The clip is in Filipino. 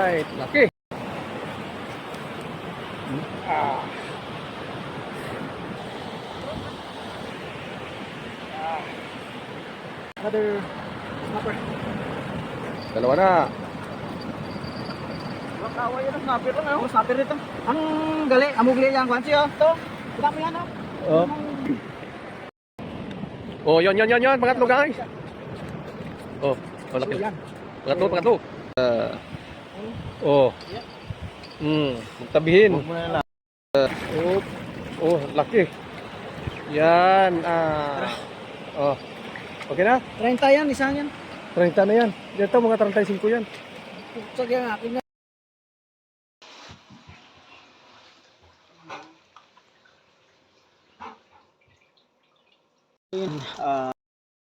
Alright, laki. Another snapper. Dalawa na. Kawa yan ang snapper lang. Oh, snapper ito. Ang gali, amugli yan. Kwansi oh. Ito. Dami yan oh. Oh. Oh, yon. Pangatlo guys. Oh, laki. Pangatlo. Oh. Magtabihin. Oh, laki. Yan. Oh. Okay na? 30 yan, isang yan. 30 na yan. Dito mga 35 yan. Putsag yan akin yan.